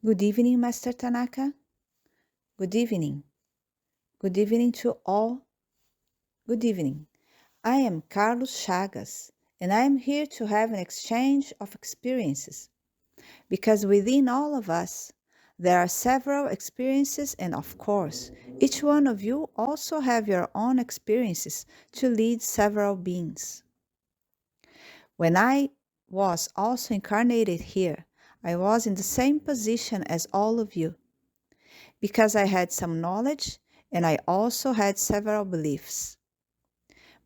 Good evening, Master Tanaka. Good evening. Good evening to all. Good evening. I am Carlos Chagas, and I am here to have an exchange of experiences. Because within all of us, there are several experiences, and of course, each one of you also have your own experiences to lead several beings. When I was also incarnated here, I was in the same position as all of you, because I had some knowledge and I also had several beliefs.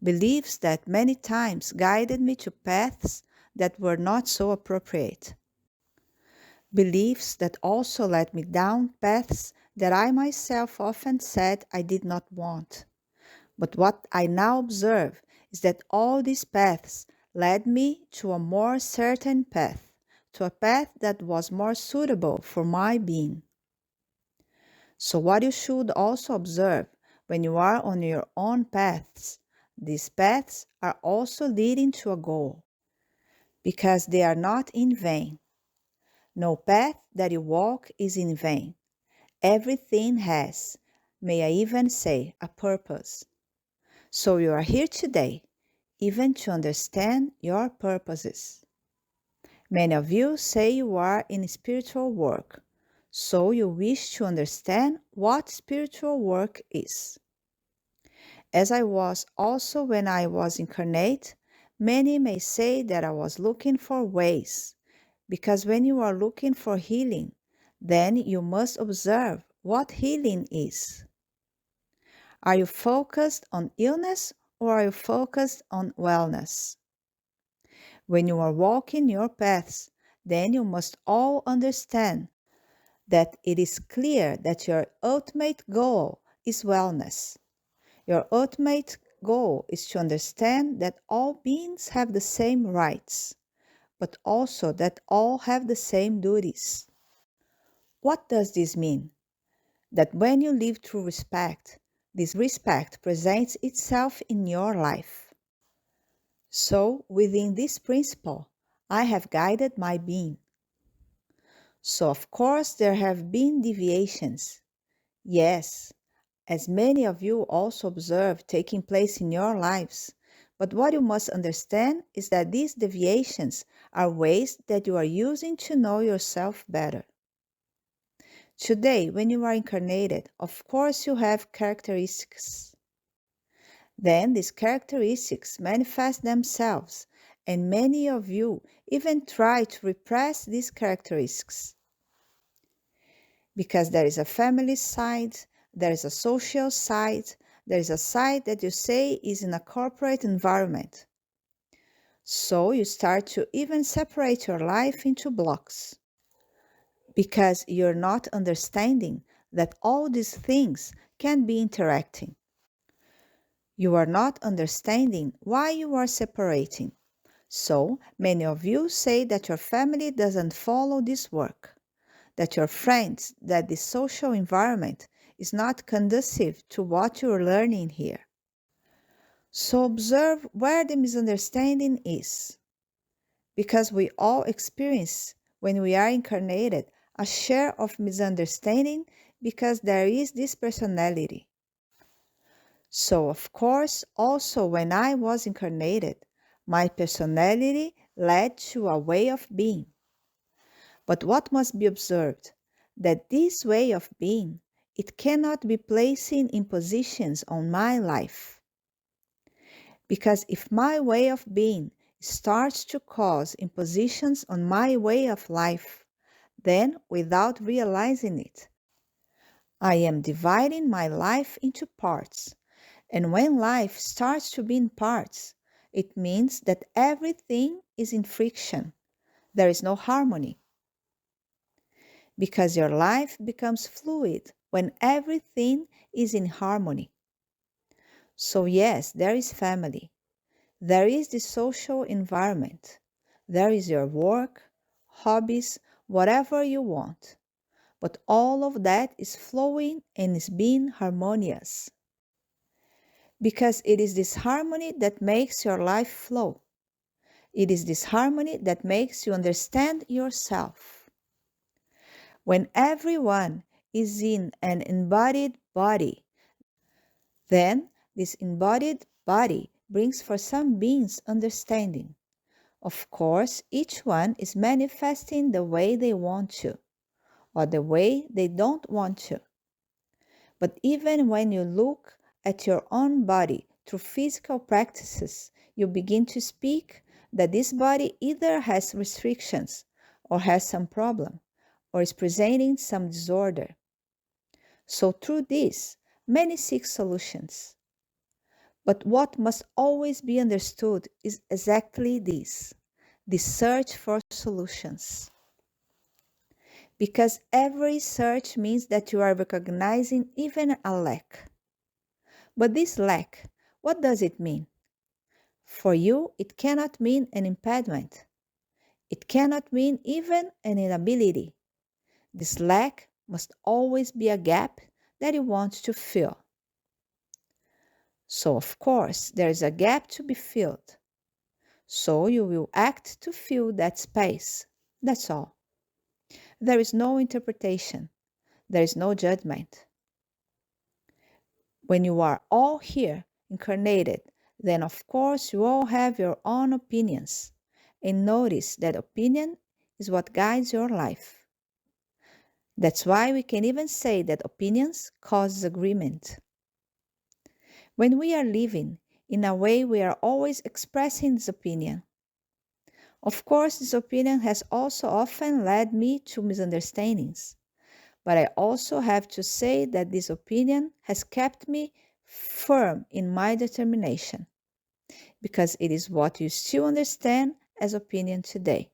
Beliefs that many times guided me to paths that were not so appropriate. Beliefs that also led me down paths that I myself often said I did not want. But what I now observe is that all these paths led me to a more certain path, to a path that was more suitable for my being. So what you should also observe when you are on your own paths, these paths are also leading to a goal, because they are not in vain. No path that you walk is in vain. Everything has, may I even say, a purpose. So you are here today, even to understand your purposes. Many of you say you are in spiritual work, so you wish to understand what spiritual work is. As I was also when I was incarnate, many may say that I was looking for ways, because when you are looking for healing, then you must observe what healing is. Are you focused on illness or are you focused on wellness? When you are walking your paths, then you must all understand that it is clear that your ultimate goal is wellness. Your ultimate goal is to understand that all beings have the same rights, but also that all have the same duties. What does this mean? That when you live through respect, this respect presents itself in your life. So, within this principle, I have guided my being. So, of course, there have been deviations. Yes, as many of you also observe taking place in your lives. But what you must understand is that these deviations are ways that you are using to know yourself better. Today, when you are incarnated, of course you have characteristics. Then these characteristics manifest themselves, and many of you even try to repress these characteristics. Because there is a family side, there is a social side, there is a side that you say is in a corporate environment. So you start to even separate your life into blocks. Because you're not understanding that all these things can be interacting. You are not understanding why you are separating. So many of you say that your family doesn't follow this work, that your friends, that the social environment is not conducive to what you're learning here. So observe where the misunderstanding is. Because we all experience, when we are incarnated, a share of misunderstanding because there is this personality. So, of course, also when I was incarnated, my personality led to a way of being. But what must be observed? That this way of being, it cannot be placing impositions on my life. Because if my way of being starts to cause impositions on my way of life, then without realizing it, I am dividing my life into parts. And when life starts to be in parts, it means that everything is in friction. There is no harmony. Because your life becomes fluid when everything is in harmony. So yes, there is family. There is the social environment. There is your work, hobbies, whatever you want. But all of that is flowing and is being harmonious. Because it is this harmony that makes your life flow. It is this harmony that makes you understand yourself. When everyone is in an embodied body, then this embodied body brings for some beings understanding. Of course, each one is manifesting the way they want to, or the way they don't want to. But even when you look at your own body through physical practices, you begin to speak that this body either has restrictions or has some problem or is presenting some disorder. So through this, many seek solutions. But what must always be understood is exactly this: the search for solutions. Because every search means that you are recognizing even a lack. But this lack, what does it mean? For you, it cannot mean an impediment. It cannot mean even an inability. This lack must always be a gap that you want to fill. So, of course, there is a gap to be filled. So you will act to fill that space. That's all. There is no interpretation. There is no judgment. When you are all here incarnated, then of course you all have your own opinions. And notice that opinion is what guides your life. That's why we can even say that opinions cause agreement. When we are living in a way, we are always expressing this opinion. Of course, this opinion has also often led me to misunderstandings. But I also have to say that this opinion has kept me firm in my determination, because it is what you still understand as opinion today.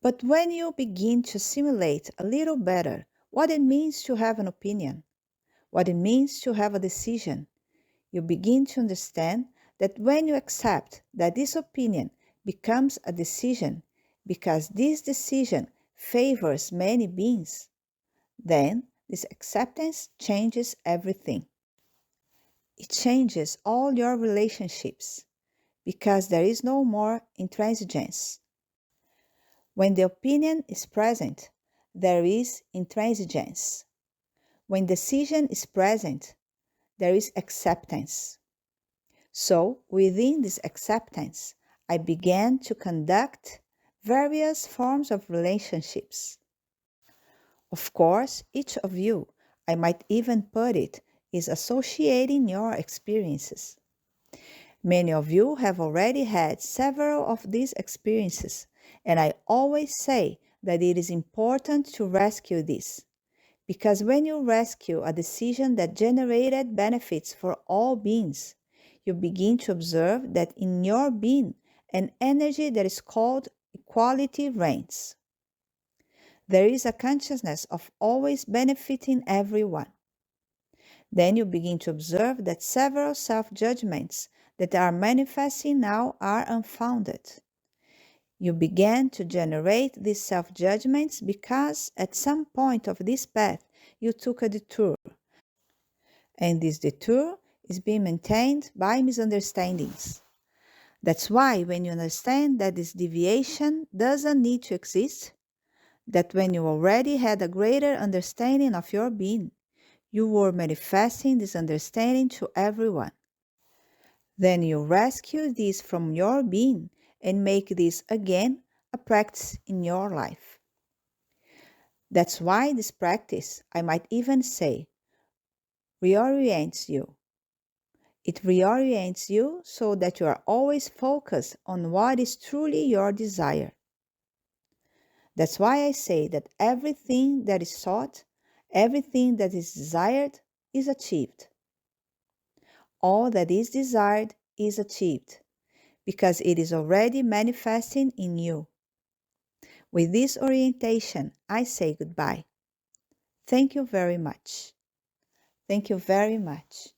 But when you begin to simulate a little better what it means to have an opinion, what it means to have a decision, you begin to understand that when you accept that this opinion becomes a decision because this decision favors many beings, then this acceptance changes everything. It changes all your relationships because there is no more intransigence. When the opinion is present, there is intransigence. When decision is present, there is acceptance. So, within this acceptance, I began to conduct various forms of relationships. Of course, each of you, I might even put it, is associating your experiences. Many of you have already had several of these experiences, and I always say that it is important to rescue this, because when you rescue a decision that generated benefits for all beings, you begin to observe that in your being, an energy that is called equality reigns. There is a consciousness of always benefiting everyone. Then you begin to observe that several self-judgments that are manifesting now are unfounded. You began to generate these self-judgments because at some point of this path you took a detour. And this detour is being maintained by misunderstandings. That's why when you understand that this deviation doesn't need to exist, that when you already had a greater understanding of your being, you were manifesting this understanding to everyone. Then you rescue this from your being and make this again a practice in your life. That's why this practice, I might even say, reorients you. It reorients you so that you are always focused on what is truly your desire. That's why I say that everything that is sought, everything that is desired, is achieved. All that is desired is achieved, because it is already manifesting in you. With this orientation, I say goodbye. Thank you very much. Thank you very much.